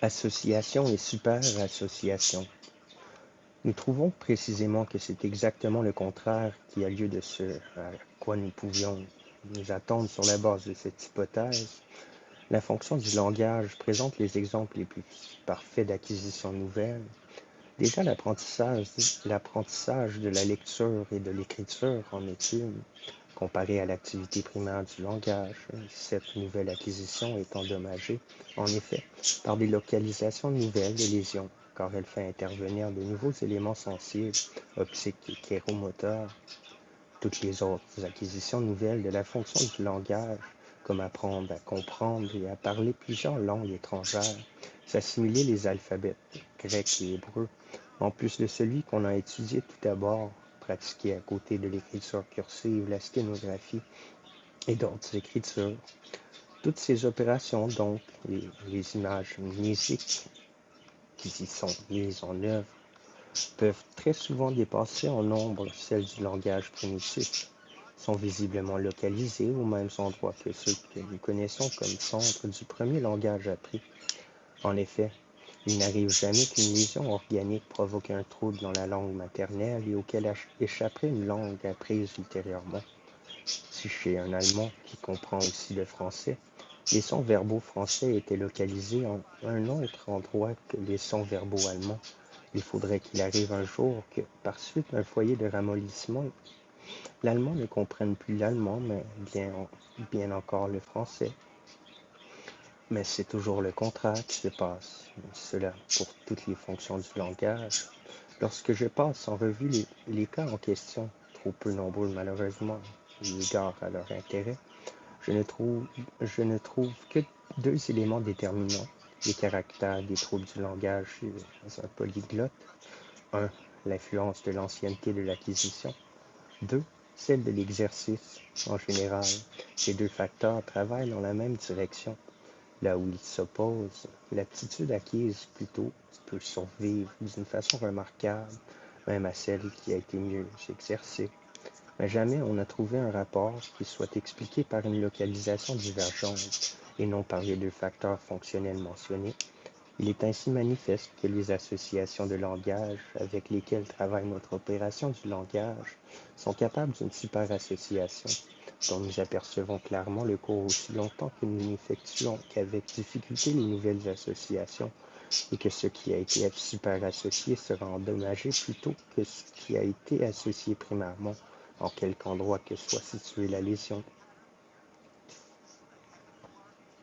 Association et super-association. Nous trouvons précisément que c'est exactement le contraire qui a lieu de ce à quoi nous pouvions nous attendre sur la base de cette hypothèse. La fonction du langage présente les exemples les plus parfaits d'acquisition nouvelle. Déjà, l'apprentissage de la lecture et de l'écriture en est une, comparé à l'activité primaire du langage. Cette nouvelle acquisition est endommagée, en effet, par des localisations nouvelles de lésions, car elle fait intervenir de nouveaux éléments sensibles, optiques et chéromoteurs. Toutes les autres acquisitions nouvelles de la fonction du langage, comme apprendre à comprendre et à parler plusieurs langues étrangères, s'assimiler les alphabets grec et hébreu, en plus de celui qu'on a étudié tout d'abord, pratiqué à côté de l'écriture cursive, la sténographie et d'autres écritures. Toutes ces opérations, donc, les images mnésiques qui y sont mises en œuvre, peuvent très souvent dépasser en nombre celles du langage primitif, sont visiblement localisées aux mêmes endroits que ceux que nous connaissons comme centre du premier langage appris. En effet, il n'arrive jamais qu'une lésion organique provoque un trouble dans la langue maternelle et auquel échapperait une langue apprise ultérieurement. Si chez un Allemand qui comprend aussi le français, les sons verbaux français étaient localisés en un autre endroit que les sons verbaux allemands, il faudrait qu'il arrive un jour que, par suite d'un foyer de ramollissement, l'allemand ne comprenne plus l'allemand, mais bien encore le français. Mais c'est toujours le contraire qui se passe, cela pour toutes les fonctions du langage. Lorsque je passe en revue les cas en question, trop peu nombreux malheureusement, eu égard à leur intérêt, je ne trouve que deux éléments déterminants, les caractères des troubles du langage chez un polyglotte. 1. L'influence de l'ancienneté de l'acquisition. 2. Celle de l'exercice. En général, ces deux facteurs travaillent dans la même direction. Là où ils s'opposent, l'aptitude acquise plutôt peut survivre d'une façon remarquable, même à celle qui a été mieux exercée. Mais jamais on n'a trouvé un rapport qui soit expliqué par une localisation divergente et non par les deux facteurs fonctionnels mentionnés. Il est ainsi manifeste que les associations de langage avec lesquelles travaille notre opération du langage sont capables d'une superassociation, dont nous apercevons clairement le cours aussi longtemps que nous n'effectuons qu'avec difficulté les nouvelles associations, et que ce qui a été superassocié sera endommagé plutôt que ce qui a été associé primairement, en quelque endroit que soit située la lésion.